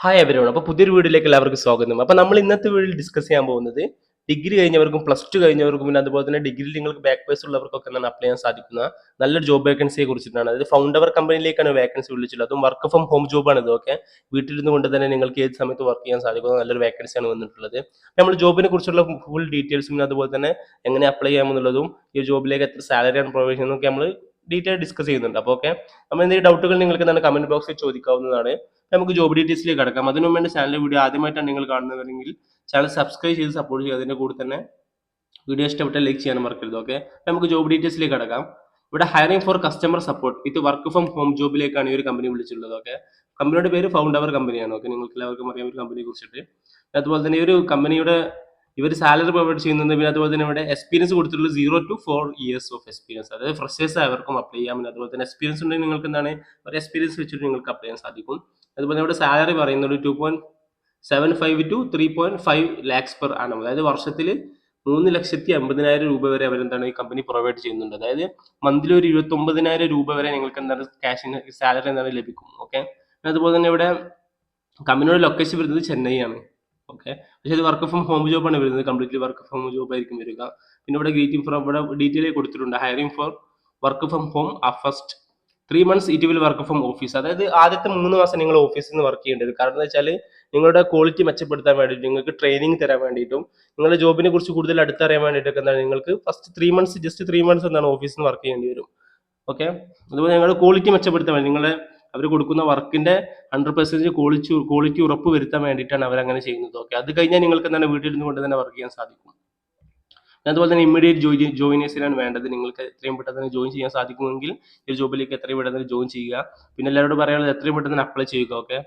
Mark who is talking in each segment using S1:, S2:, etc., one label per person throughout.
S1: Hi everyone. അപ്പോൾ പുതിയൊരു വീഡിയോയിലേക്ക് എല്ലാവർക്കും സ്വാഗതം. അപ്പോൾ നമ്മൾ ഇന്നത്തെ വീഡിയോയിൽ ഡിസ്കസ് ചെയ്യാൻ പോകുന്നത് ഡിഗ്രി കഴിഞ്ഞവർക്കും പ്ലസ് ടു കഴിഞ്ഞവർക്കും പിന്നെ അതുപോലെ തന്നെ ഡിഗ്രിയിൽ നിങ്ങൾക്ക് ബാക്ക് പേസ് ഉള്ളവർക്കൊക്കെ എന്താണ് അപ്ലൈ ചെയ്യാൻ സാധിക്കുന്ന നല്ലൊരു ജോബ് വേക്കൻസിയെ കുറിച്ചിട്ടാണ്. അതായത് ഫൗണ്ടവർ കമ്പനിയിലേക്കാണ് വേക്കൻസി വിളിച്ചിട്ടുള്ളത്. അതും വർക്ക് ഫ്രം ഹോം ജോബാണ് ഇത്. ഓക്കെ, വീട്ടിലിരുന്ന് കൊണ്ട് തന്നെ നിങ്ങൾക്ക് ഏത് സമയത്ത് വർക്ക് ചെയ്യാൻ സാധിക്കുന്ന നല്ലൊരു വേക്കൻസിയാണ് വന്നിട്ടുള്ളത്. നമ്മൾ ജോബിനെ കുറിച്ചുള്ള ഫുൾ ഡീറ്റെയിൽസും പിന്നെ അതുപോലെ തന്നെ എങ്ങനെ അപ്ലൈ ചെയ്യാമെന്നുള്ളതും ഈ ജോബിലേക്ക് എത്ര സാലറിയാണ് പ്രൊവൈഡ് ചെയ്യുന്നതൊക്കെ നമ്മൾ ഡീറ്റെയിൽ ഡിസ്കസ് ചെയ്യുന്നുണ്ട്. അപ്പോൾ ഓക്കെ, നമ്മൾ എന്തെങ്കിലും ഡൗട്ടുകൾ നിങ്ങൾക്ക് എന്താണ് കമന്റ് ബോക്സിൽ ചോദിക്കാവുന്നതാണ്. നമുക്ക് ജോബ് ഡീറ്റെയിൽസിലേക്ക് കടക്കാം. അതിനു മുമ്പ് ചാനൽ വീഡിയോ ആദ്യമായിട്ടാണ് നിങ്ങൾ കാണുന്നതെങ്കിൽ ചാനൽ സബ്സ്ക്രൈബ് ചെയ്ത് സപ്പോർട്ട് ചെയ്യുക. അതിന്റെ കൂടെ തന്നെ വീഡിയോ ഇഷ്ടപ്പെട്ടാൽ ലൈക്ക് ചെയ്യാൻ മറക്കരുത്. ഓക്കെ, നമുക്ക് ജോബ് ഡീറ്റെയിൽസിലേക്ക് കടക്കാം. ഇവിടെ hiring for customer support with work from home ജോബിലേക്കാണ് ഈ ഒരു കമ്പനി വിളിച്ചിട്ടുള്ളത്. ഓക്കെ, കമ്പനിയുടെ പേര് ഫൗണ്ടവർ കമ്പനിയാണ്. ഓക്കെ, നിങ്ങൾക്ക് എല്ലാവർക്കും അറിയാം ഒരു കമ്പനിയെ കുറിച്ചിട്ട്. അതുപോലെ തന്നെ ഈ ഒരു കമ്പനിയുടെ ഇവർ സാലറി പ്രൊവൈഡ് ചെയ്യുന്നത്, പിന്നെ അതുപോലെ തന്നെ ഇവിടെ എക്സ്പീരിയൻസ് കൊടുത്തിട്ടുള്ളത് 0 to 4 years ഓഫ് എക്സ്പീരിയൻസ്. അതായത് ഫ്രഷേഴ്സ് അവർക്കും അപ്ലൈ ചെയ്യാം. പിന്നെ അതുപോലെ തന്നെ എക്സ്പീരിയൻസ് ഉണ്ടെങ്കിൽ നിങ്ങൾക്ക് എന്താണ് ഒരു എക്സ്പീരിയൻസ് വെച്ചിട്ട് നിങ്ങൾക്ക് അപ്ലൈ ചെയ്യാൻ സാധിക്കും. അതുപോലെ ഇവിടെ സാലറി പറയുന്നത് 2.75 to 3.5 lakhs പെർ ആനം. അതായത് വർഷത്തിൽ 3,80,000 രൂപ വരെ അവരെന്താണ് ഈ കമ്പനി പ്രൊവൈഡ് ചെയ്യുന്നുണ്ട്. അതായത് മന്ത്ലി ഒരു 29,000 രൂപ വരെ നിങ്ങൾക്ക് എന്താണ് ക്യാഷിന് സാലറി എന്താണ് ലഭിക്കും. ഓക്കെ, അതുപോലെ തന്നെ ഇവിടെ കമ്പനിയുടെ ലൊക്കേഷൻ വരുന്നത് ചെന്നൈ ആണ്. ഓക്കെ, പക്ഷേ ഇത് വർക്ക് ഫ്രം ഹോം ജോബാണ് വരുന്നത്. Completely work from home job ആയിരിക്കും വരിക. പിന്നെ ഇവിടെ ഗ്രീറ്റിംഗ് ഫ്രം ഇവിടെ ഡീറ്റെയിൽ കൊടുത്തിട്ടുണ്ട്. Hiring four work from home first 3 months it will work from office. അതായത് ആദ്യത്തെ 3 മാസം നിങ്ങൾ ഓഫീസിൽ നിന്ന് വർക്ക് ചെയ്യേണ്ടി വരും. കാരണം എന്താ വെച്ചാൽ നിങ്ങളുടെ ക്വാളിറ്റി മെച്ചപ്പെടുത്താൻ വേണ്ടിയിട്ട് നിങ്ങൾക്ക് ട്രെയിനിങ് തരാൻ വേണ്ടിയിട്ടും നിങ്ങളുടെ ജോബിനെ കുറിച്ച് കൂടുതൽ അടുത്തറിയാൻ വേണ്ടിയിട്ടൊക്കെ എന്താണ് നിങ്ങൾക്ക് ഫസ്റ്റ് 3 months ജസ്റ്റ് 3 months എന്താണ് ഓഫീസിൽ നിന്ന് വർക്ക് ചെയ്യേണ്ടി വരും. ഓക്കെ, അതുപോലെ നിങ്ങളുടെ ക്വാളിറ്റി മെച്ചപ്പെടുത്താൻ വേണ്ടി നിങ്ങളെ അവർ കൊടുക്കുന്ന വർക്കിന്റെ 100% ക്വാളിറ്റി ഉറപ്പ് വരുത്താൻ വേണ്ടിയിട്ടാണ് അവർ അങ്ങനെ ചെയ്യുന്നത്. ഓക്കെ, അത് കഴിഞ്ഞാൽ നിങ്ങൾക്ക് എന്താണ് വീട്ടിലിരുന്ന് കൊണ്ട് തന്നെ വർക്ക് ചെയ്യാൻ സാധിക്കും. അതുപോലെ തന്നെ ഇമ്മീഡിയറ്റ് ജോയിനേഴ്സിനാണ് വേണ്ടത്. നിങ്ങൾക്ക് എത്രയും പെട്ടെന്ന് തന്നെ ജോയിൻ ചെയ്യാൻ സാധിക്കുമെങ്കിൽ ഈ ജോബിലേക്ക് എത്രയും പെട്ടെന്ന് ജോയിൻ ചെയ്യുക. പിന്നെ എല്ലാവരോടും പറയാനുള്ളത് എത്രയും പെട്ടെന്ന് അപ്ലൈ ചെയ്യുക. ഓക്കെ,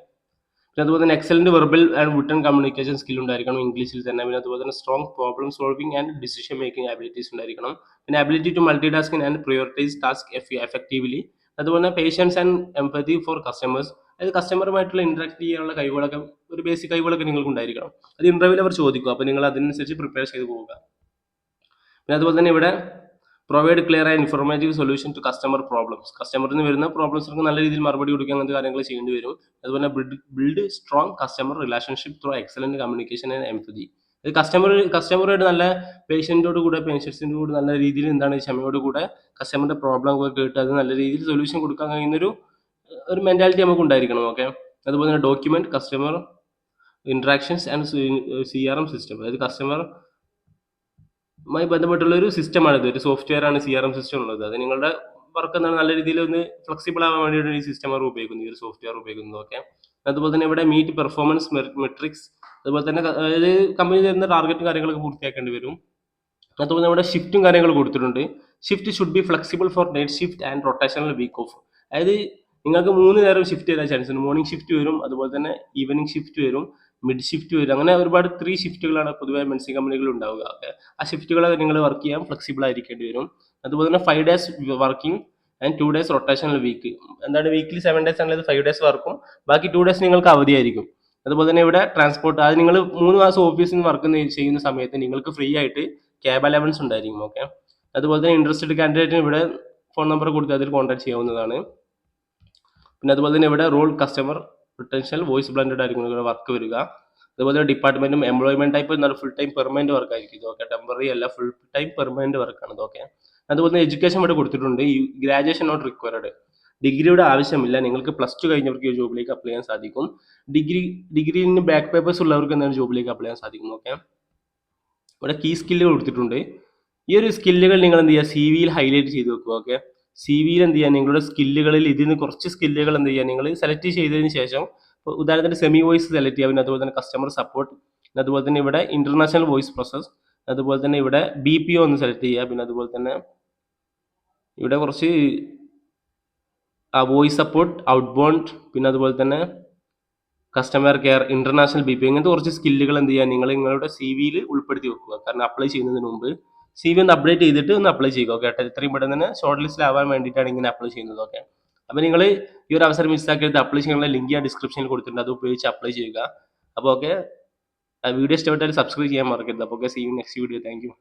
S1: പിന്നെ അതുപോലെ തന്നെ excellent verbal and written communication skill ഉണ്ടായിരിക്കണം ഇംഗ്ലീഷിൽ തന്നെ. പിന്നെ അതുപോലെ തന്നെ strong problem solving and decision making abilities ഉണ്ടായിരിക്കണം. പിന്നെ ability to multi tasking and prioritise task effectively. അതുപോലെ തന്നെ patience and empathy for customers. അതായത് കസ്റ്റമറുമായിട്ടുള്ള ഇന്ററാക്ട് ചെയ്യാനുള്ള കഴിവുകളൊക്കെ ഒരു ബേസിക് കഴിവുകളൊക്കെ നിങ്ങൾക്ക് ഉണ്ടായിരിക്കണം. അത് ഇന്റർവ്യൂവിൽ അവർ ചോദിക്കും. അപ്പോൾ നിങ്ങൾ അതിനനുസരിച്ച് പ്രിപ്പയർ ചെയ്ത് പോവുക. പിന്നെ അതുപോലെ തന്നെ ഇവിടെ provide clear and informative solution to customer problems. കസ്റ്റമറിൽ നിന്ന് വരുന്ന പ്രോബ്ലംസിന് നല്ല രീതിയിൽ മറുപടി കൊടുക്കുക, അങ്ങനത്തെ കാര്യങ്ങൾ ചെയ്യേണ്ടി വരും. അതുപോലെ build strong customer relationship through excellent communication and empathy. കസ്റ്റമറുമായിട്ട് നല്ല പേഷ്യൻറ്റോട് കൂടെ നല്ല രീതിയിൽ എന്താണ് ക്ഷമയോട് കൂടെ കസ്റ്റമറിന്റെ പ്രോബ്ലം ഒക്കെ കേട്ട് അത് നല്ല രീതിയിൽ സൊല്യൂഷൻ കൊടുക്കാൻ കഴിയുന്ന ഒരു മെന്റാലിറ്റി നമുക്ക് ഉണ്ടായിരിക്കണം. ഓക്കെ, അതുപോലെ തന്നെ document customer interactions and CRM system. അതായത് കസ്റ്റമറുമായി ബന്ധപ്പെട്ടുള്ള ഒരു സിസ്റ്റമാണ് ഇത്. ഒരു സോഫ്റ്റ്വെയർ ആണ് CRM സിസ്റ്റം ഉള്ളത്. അത് നിങ്ങളുടെ വർക്ക് എന്താണ് നല്ല രീതിയിൽ ഒന്ന് ഫ്ലെക്സിബിൾ ആവാൻ വേണ്ടിയിട്ടാണ് ഈ സിസ്റ്റം അവർ ഉപയോഗിക്കുന്നത്, ഈ ഒരു സോഫ്റ്റ്വെയർ ഉപയോഗിക്കുന്നത്. ഓക്കെ, അതുപോലെ തന്നെ ഇവിടെ മീറ്റ് പെർഫോമൻസ് മെട്രിക്സ്. അതുപോലെ തന്നെ അതായത് കമ്പനി തരുന്ന ടാർഗറ്റും കാര്യങ്ങളൊക്കെ പൂർത്തിയാക്കേണ്ടി വരും. അതുപോലെ നമ്മുടെ ഷിഫ്റ്റും കാര്യങ്ങൾ കൊടുത്തിട്ടുണ്ട്. Shift should be flexible for night shift and rotational week off. അതായത് നിങ്ങൾക്ക് 3 നേരം ഷിഫ്റ്റ് ചെയ്താൽ ചാൻസ് ഉണ്ട്. മോർണിംഗ് ഷിഫ്റ്റ് വരും, അതുപോലെ തന്നെ ഈവനിങ് ഷിഫ്റ്റ് വരും, മിഡ് ഷിഫ്റ്റ് വരും. അങ്ങനെ ഒരുപാട് 3 ഷിഫ്റ്റുകളാണ് പൊതുവെ MNC കമ്പനികളിൽ ഉണ്ടാവുക. ഓക്കെ, ആ ഷിഫ്റ്റുകളൊക്കെ നിങ്ങൾ വർക്ക് ചെയ്യാൻ ഫ്ലെക്സിബിൾ ആയിരിക്കേണ്ടി വരും. അതുപോലെ തന്നെ 5 days working and 2 days rotational week. എന്താണ് വീക്കിലി 7 days ആണെങ്കിൽ 5 days വർക്കും ബാക്കി 2 days നിങ്ങൾക്ക് അവധിയായിരിക്കും. അതുപോലെ തന്നെ ഇവിടെ ട്രാൻസ്പോർട്ട്, അത് നിങ്ങൾ 3 മാസം ഓഫീസിൽ നിന്ന് വർക്ക് ചെയ്യുന്ന സമയത്ത് നിങ്ങൾക്ക് ഫ്രീ ആയിട്ട് ക്യാബ് അലവൻസ് ഉണ്ടായിരിക്കും. ഓക്കെ, അതുപോലെ തന്നെ ഇൻട്രസ്റ്റഡ് കാൻഡിഡേറ്റിന് ഇവിടെ ഫോൺ നമ്പർ കൊടുത്ത് അതിൽ കോൺടാക്ട് ചെയ്യാവുന്നതാണ്. പിന്നെ അതുപോലെ തന്നെ ഇവിടെ role customer retention voice blended ആയിരിക്കും ഇവിടെ വർക്ക് വരിക. അതുപോലെ ഡിപ്പാർട്ട്മെന്റും എംപ്ലോയ്മെന്റ് ടൈപ്പ് എന്നാൽ ഫുൾ ടൈം പെർമനന്റ് വർക്ക് ആയിരിക്കും ഇത്. ഓക്കെ, ടെമ്പററി അല്ല, ഫുൾ ടൈം പെർമനന്റ് വർക്കാണ് ഇത്. ഓക്കെ, അതുപോലെ തന്നെ എഡ്യൂക്കേഷൻ ഇവിടെ കൊടുത്തിട്ടുണ്ട്. Graduation not required. ഡിഗ്രിയുടെ ആവശ്യമില്ല. നിങ്ങൾക്ക് പ്ലസ് ടു കഴിഞ്ഞവർക്ക് ഈ ജോബിലേക്ക് അപ്ലൈ ചെയ്യാൻ സാധിക്കും. ഡിഗ്രിന് ബാക്ക് പേപ്പേഴ്സ് ഉള്ളവർക്ക് എന്താണ് ജോബിലേക്ക് അപ്ലൈ ചെയ്യാൻ സാധിക്കും. ഓക്കെ, ഇവിടെ കീ സ്കില്ലുകൾ കൊടുത്തിട്ടുണ്ട്. ഈ ഒരു സ്കില്ലുകൾ നിങ്ങൾ എന്ത് ചെയ്യുക, CV-യിൽ ഹൈലൈറ്റ് ചെയ്ത് വെക്കുക. ഓക്കെ, CV-യിൽ എന്ത് ചെയ്യുക, നിങ്ങളുടെ സ്കില്ലുകളിൽ ഇതിന് കുറച്ച് സ്കില്ലുകൾ എന്ത് ചെയ്യുക, നിങ്ങൾ സെലക്ട് ചെയ്തതിന് ശേഷം ഉദാഹരണത്തിന് സെമി വോയിസ് സെലക്ട് ചെയ്യുക. പിന്നെ അതുപോലെ തന്നെ കസ്റ്റമർ സപ്പോർട്ട്, അതുപോലെ തന്നെ ഇവിടെ ഇന്റർനാഷണൽ വോയിസ് പ്രോസസ്, അതുപോലെ തന്നെ ഇവിടെ BPO ഒന്ന് സെലക്ട് ചെയ്യുക. പിന്നെ അതുപോലെ തന്നെ ഇവിടെ കുറച്ച് വോയിസ് സപ്പോർട്ട്, ഔട്ട് ബൗണ്ട്, പിന്നെ അതുപോലെ തന്നെ കസ്റ്റമർ കെയർ, ഇന്റർനാഷണൽ BPO, ഇങ്ങനത്തെ കുറച്ച് സ്കില്ലുകൾ എന്ത് ചെയ്യുക, നിങ്ങൾ നിങ്ങളുടെ CV-യിൽ ഉൾപ്പെടുത്തി വെക്കുക. കാരണം അപ്ലൈ ചെയ്യുന്നതിന് മുമ്പ് CV ഒന്ന് അപ്ഡേറ്റ് ചെയ്തിട്ട് ഒന്ന് അപ്ലൈ ചെയ്യുക. ഓക്കെ, എത്രയും പെട്ടെന്ന് തന്നെ ഷോർട്ട് ലിസ്റ്റിൽ ആവാൻ വേണ്ടിയിട്ടാണ് ഇങ്ങനെ അപ്ലൈ ചെയ്യുന്നത്. ഓക്കെ, അപ്പോൾ നിങ്ങൾ ഈ ഒരു അവസരം മിസ്സാക്കരുത്. അപ്ലൈ ചെയ്യാനുള്ള ലിങ്ക് ഞാൻ ഡിസ്ക്രിപ്ഷനിൽ കൊടുത്തിട്ടുണ്ട്, അത് ഉപയോഗിച്ച് അപ്ലൈ ചെയ്യുക. അപ്പോൾ ഓക്കെ, വീഡിയോ ഇഷ്ടപ്പെട്ടാൽ സബ്സ്ക്രൈബ് ചെയ്യാൻ മറക്കരുത്. അപ്പോൾ okay, see you next video. Thank U.